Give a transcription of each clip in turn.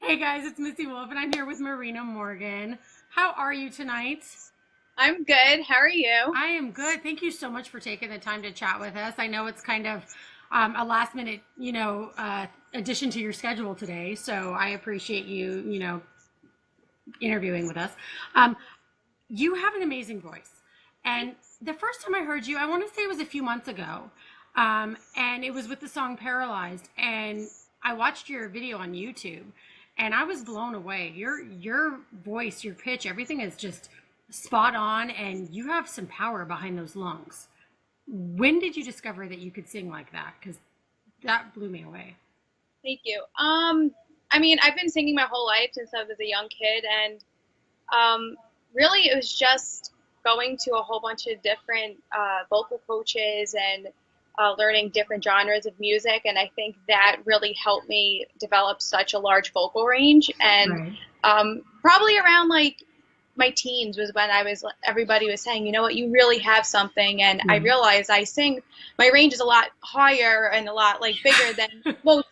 Hey guys, it's Missy Wolf, and I'm here with Marina Morgan. How are you tonight? I'm good. How are you? I am good. Thank you so much for taking the time to chat with us. I know it's kind of a last minute, addition to your schedule today, so I appreciate you, interviewing with us. Um, you have an amazing voice, and the first time I heard you, I want to say it was a few months ago, and it was with the song "Paralyzed," and I watched your video on YouTube, and I was blown away. Your voice, your pitch, everything is just spot on, and you have some power behind those lungs. When did you discover that you could sing like that? Because that blew me away. Thank you. I've been singing my whole life since I was a young kid, and really it was just going to a whole bunch of different vocal coaches and learning different genres of music, and I think that really helped me develop such a large vocal range. And Right. probably around like my teens was when everybody was saying, you know what, you really have something, and I Right. realized I sing, my range is a lot higher and a lot like bigger than most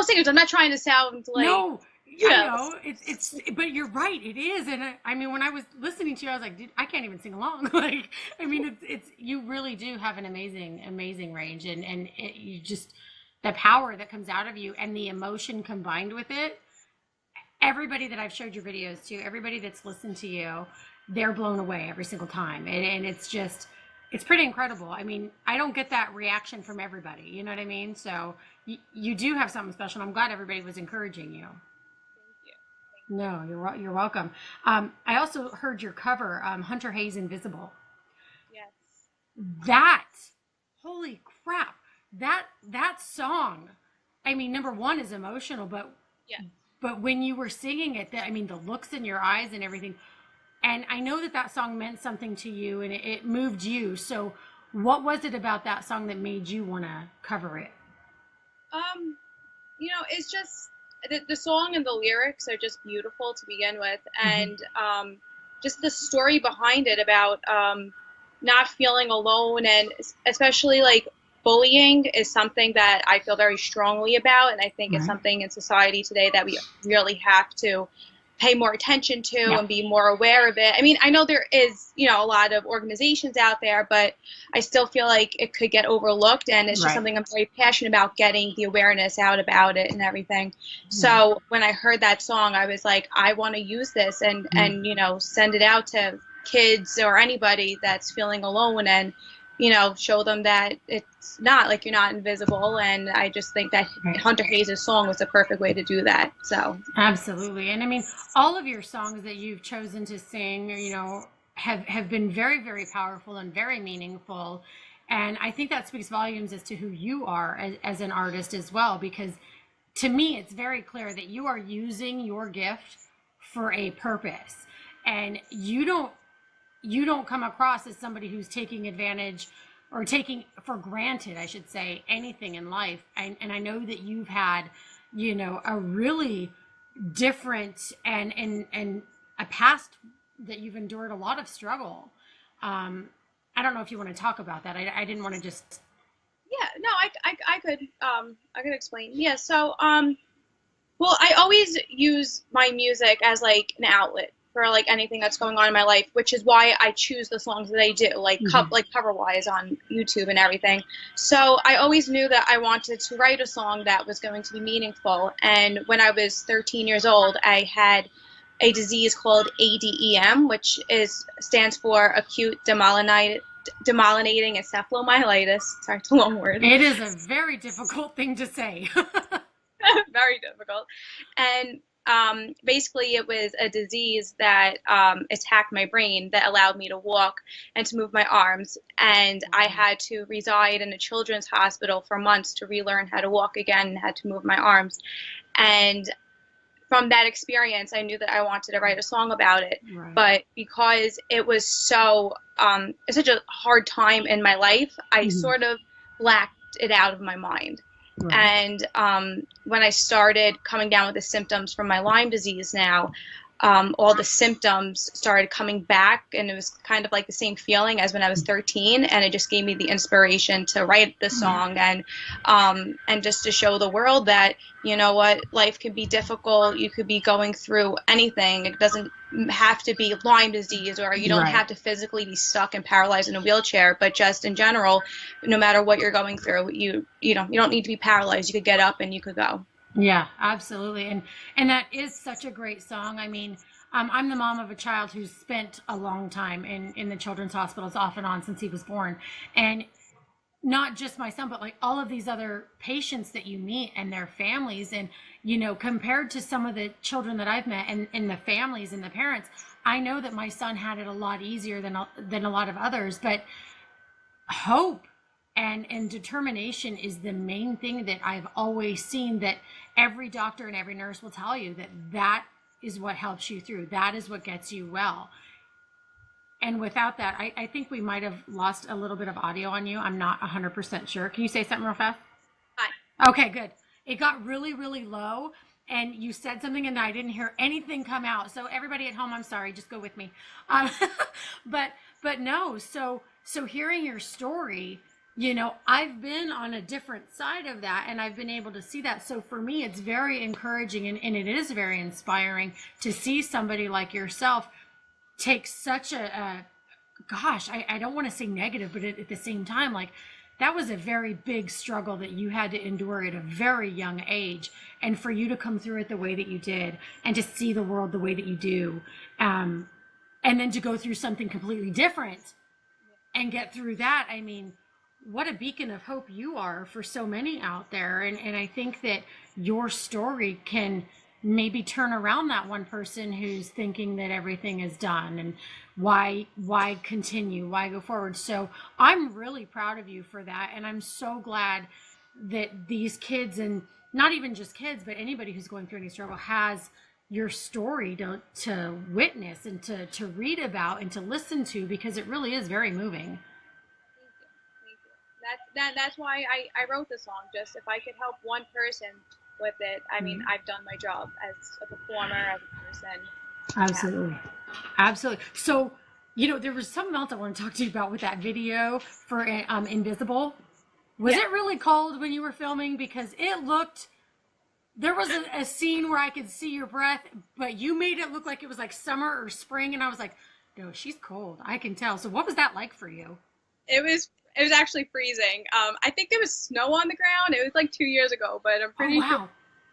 singers. I'm not trying to sound like, No, you I know, know but you're right. It is, and I mean, when I was listening to you, I was like, dude, I can't even sing along. Like, I mean, it's you really do have an amazing range, and you just the power that comes out of you and the emotion combined with it. Everybody that I've showed your videos to, everybody that's listened to you, they're blown away every single time, and it's just it's pretty incredible. I mean, I don't get that reaction from everybody. You know what I mean? So you do have something special. And I'm glad everybody was encouraging you. thank you, thank you. No, you're welcome. I also heard your cover, Hunter Hayes "Invisible." Yes, That, holy crap, that song. I mean, number one is emotional, yes. but when you were singing it, I mean, the looks in your eyes and everything. And I know that that song meant something to you, and it moved you. So, what was it about that song that made you want to cover it? Um, it's just the song and the lyrics are just beautiful to begin with, Hmm. and just the story behind it about not feeling alone, and especially like bullying is something that I feel very strongly about, and I think it's Right. something in society today that we really have to pay more attention to Yeah. and be more aware of it. I mean, I know there is, a lot of organizations out there, but I still feel like it could get overlooked, and it's just Right. something I'm very passionate about, getting the awareness out about it and everything. Right. So when I heard that song, I was like, I want to use this and send it out to kids or anybody that's feeling alone, and show them that it's not like you're not invisible. And I just think that Right. Hunter Hayes' song was the perfect way to do that. So Absolutely. And I mean, all of your songs that you've chosen to sing, have been very powerful and very meaningful. And I think that speaks volumes as to who you are as an artist as well, because to me, it's very clear that you are using your gift for a purpose. And you don't come across as somebody who's taking advantage or taking for granted, I should say, anything in life. And I know that you've had, a really different and a past that you've endured a lot of struggle. I don't know if you want to talk about that. I didn't want to just. yeah, no, I could explain. Yeah, so well, I always use my music as like an outlet for like anything that's going on in my life, which is why I choose the songs that I do, Mhm. like cover wise on YouTube and everything. So I always knew that I wanted to write a song that was going to be meaningful. And when I was 13 years old, I had a disease called ADEM, which is stands for acute demyelinating encephalomyelitis. Sorry, it's a long word. It is a very difficult thing to say. Very difficult. And basically, it was a disease that attacked my brain that allowed me to walk and to move my arms. And I had to reside in a children's hospital for months to relearn how to walk again and had to move my arms. And from that experience, I knew that I wanted to write a song about it. Right. But because it was it's such a hard time in my life, I Mhm. sort of blacked it out of my mind. Right. And when I started coming down with the symptoms from my Lyme disease now, all the symptoms started coming back, and it was kind of like the same feeling as when I was 13, and it just gave me the inspiration to write the song, and just to show the world that, you know what, life can be difficult. You could be going through anything. It doesn't have to be Lyme disease, or you don't have to physically be stuck and paralyzed in a wheelchair, but just in general, no matter what you're going through, you don't need to be paralyzed. You could get up and you could go. Yeah, absolutely. And that is such a great song. I mean, I'm the mom of a child who's spent a long time in the children's hospitals off and on since he was born. And not just my son, but like all of these other patients that you meet and their families. And, you know, compared to some of the children that I've met and the families and the parents, I know that my son had it a lot easier than a lot of others. But hope and determination is the main thing that I've always seen, that every doctor and every nurse will tell you, that is what helps you through. That is what gets you well. And without that, I think we might have lost a little bit of audio on you. I'm not 100% sure. Can you say something real fast? Hi. Okay, good. It got really, really low, and you said something and I didn't hear anything come out. So everybody at home, I'm sorry, just go with me. But no, so hearing your story, you know, I've been on a different side of that, and I've been able to see that. So for me, it's very encouraging, and it is very inspiring to see somebody like yourself take such a gosh, I don't want to say negative, but at the same time, like, that was a very big struggle that you had to endure at a very young age. And for you to come through it the way that you did, and to see the world the way that you do, and then to go through something completely different and get through that, I mean, what a beacon of hope you are for so many out there. And I think that your story can maybe turn around that one person who's thinking that everything is done, and why continue, why go forward. So I'm really proud of you for that. And I'm so glad that these kids, and not even just kids, but anybody who's going through any struggle, has your story to witness and to read about and to listen to, because it really is very moving. That's why I wrote the song. Just if I could help one person with it, I mean, I've done my job as a performer, as a person. Absolutely. Absolutely. So, you know, there was something else I want to talk to you about with that video for Invisible. Was it really cold when you were filming? Because there was a scene where I could see your breath, but you made it look like it was like summer or spring. And I was like, no, she's cold. I can tell. So what was that like for you? It was actually freezing. I think there was snow on the ground. It was like 2 years ago, but I'm pretty sure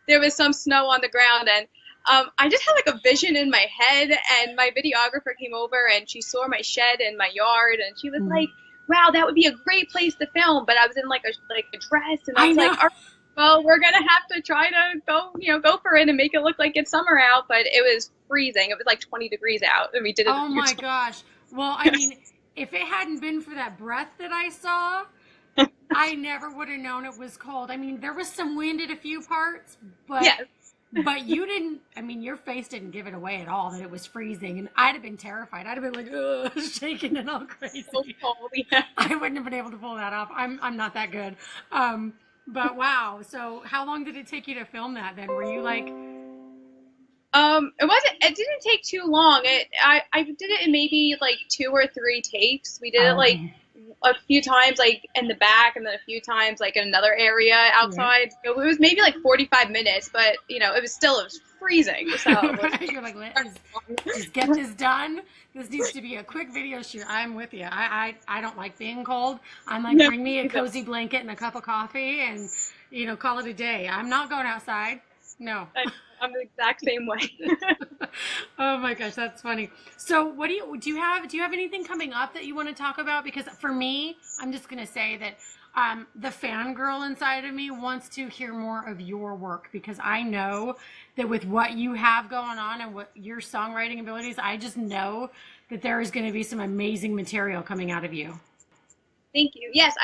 there was some snow on the ground. And I just had like a vision in my head, and my videographer came over and she saw my shed in my yard, and she was like, wow, that would be a great place to film. But I was in like a dress, and I was like, all right, well, we're going to have to try to go for it and make it look like it's summer out. But it was freezing. It was like 20 degrees out, and we did it. Oh my gosh. Well, I mean, if it hadn't been for that breath that I saw, I never would have known it was cold. I mean, there was some wind at a few parts, but but you didn't, I mean, your face didn't give it away at all that it was freezing. And I'd have been terrified. I'd have been like, ugh, shaking and all crazy. So cold, yeah. I wouldn't have been able to pull that off. I'm not that good. But wow. So how long did it take you to film that then? Were you like... It didn't take too long. I did it in maybe like 2 or 3 takes. We did it like a few times like in the back, and then a few times like in another area outside. It was maybe like 45 minutes, but you know, it was freezing. So you're like, let's get this done. This needs to be a quick video shoot. I'm with you. I don't like being cold. I'm like, bring me a cozy blanket and a cup of coffee, and you know, call it a day. I'm not going outside. No. I'm the exact same way. Oh my gosh, that's funny. So what do you have anything coming up that you want to talk about? Because for me, I'm just going to say that the fangirl inside of me wants to hear more of your work, because I know that with what you have going on and what your songwriting abilities, I just know that there is going to be some amazing material coming out of you. Thank you. Yes,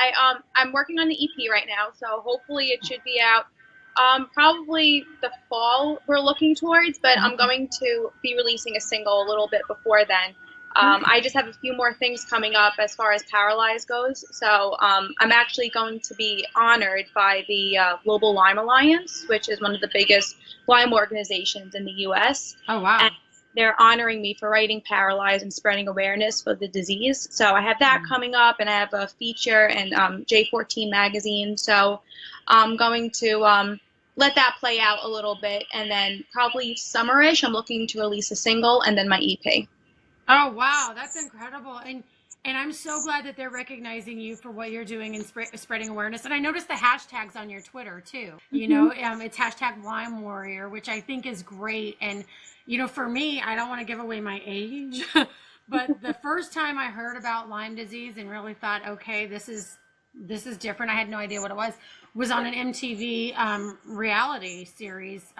I'm working on the EP right now, so hopefully it should be out probably the fall we're looking towards, but I'm going to be releasing a single a little bit before then. I just have a few more things coming up as far as Paralyzed goes. So I'm actually going to be honored by the Global Lyme Alliance, which is one of the biggest Lyme organizations in the U.S. Oh, wow. they're honoring me for writing Paralyzed and spreading awareness for the disease. So I have that coming up, and I have a feature in J14 magazine. So I'm going to let that play out a little bit, and then probably summerish, I'm looking to release a single and then my EP. Oh, wow, that's incredible. And I'm so glad that they're recognizing you for what you're doing and spreading awareness. And I noticed the hashtags on your Twitter too. You know, it's hashtag Lyme Warrior, which I think is great. And, you know, for me, I don't want to give away my age, but the first time I heard about Lyme disease and really thought, okay, this is different. I had no idea what it was on an MTV reality series.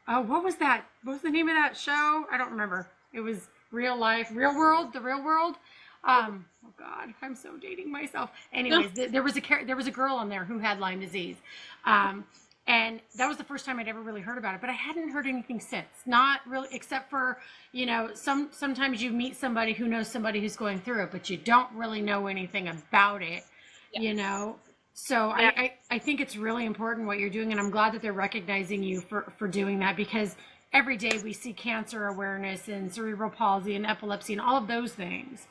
What was that? What was the name of that show? I don't remember. It was Real World. Oh God, I'm so dating myself. Anyways, there was a girl on there who had Lyme disease. And that was the first time I'd ever really heard about it, but I hadn't heard anything since. Not really, except for, you know, sometimes you meet somebody who knows somebody who's going through it, but you don't really know anything about it, you know? So yeah. I think it's really important what you're doing, and I'm glad that they're recognizing you for doing that, because every day we see cancer awareness and cerebral palsy and epilepsy and all of those things.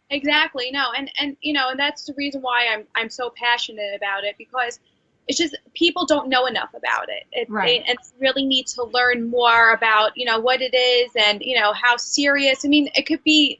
Exactly. No, and you know, and that's the reason why I'm so passionate about it, because it's just people don't know enough about it. And really need to learn more about, you know, what it is, and, you know, how serious. I mean, it could be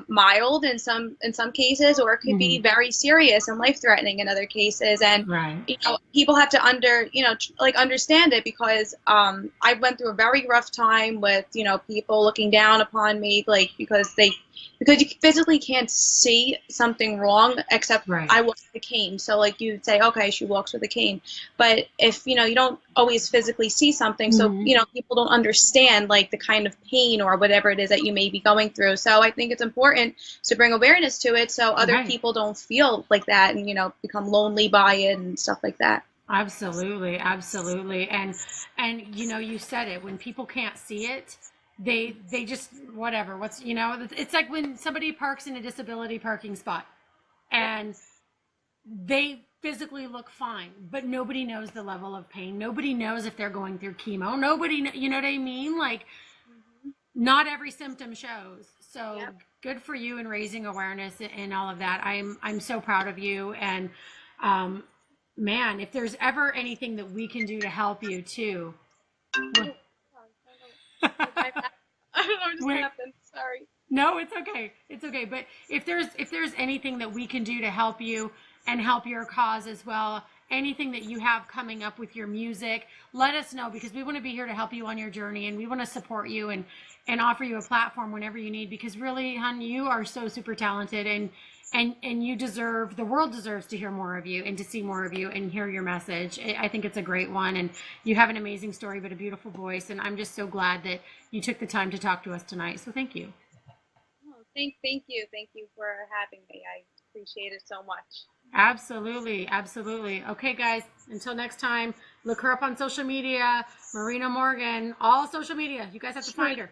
mild in some cases, or it could be very serious and life-threatening in other cases. And you know, people have to understand it, because I went through a very rough time with, you know, people looking down upon me, like, because you physically can't see something wrong, except I walk with a cane. So like you'd say, okay, she walks with a cane. But if, you know, you don't always physically see something, so, you know, people don't understand like the kind of pain or whatever it is that you may be going through. So I think it's important to bring awareness to it, so other people don't feel like that and, you know, become lonely by it and stuff like that. Absolutely. And you know, you said it, when people can't see it, they just, whatever, you know, it's like when somebody parks in a disability parking spot and they physically look fine, but nobody knows the level of pain. Nobody knows if they're going through chemo. Nobody, you know what I mean? Like, not every symptom shows. So good for you in raising awareness and all of that. I'm so proud of you. And man, if there's ever anything that we can do to help you too. I don't know what just happened. Sorry. No, it's okay. It's okay. But if there's anything that we can do to help you and help your cause as well, anything that you have coming up with your music, let us know, because we want to be here to help you on your journey, and we want to support you and offer you a platform whenever you need, because really, hon, you are so super talented, and you deserve, the world deserves to hear more of you and to see more of you and hear your message. I think it's a great one, and you have an amazing story, but a beautiful voice, and I'm just so glad that you took the time to talk to us tonight. So thank you. Oh, thank you for having me. I appreciate it so much. Absolutely. Okay, guys, until next time, look her up on social media, Marina Morgan, all social media. You guys have to find her.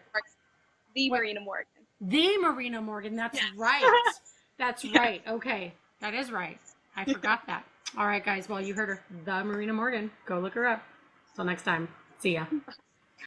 Marina Morgan. The Marina Morgan. That's right. That's right. Okay. That is right. I forgot that. All right, guys. Well, you heard her. The Marina Morgan. Go look her up. Till next time. See ya.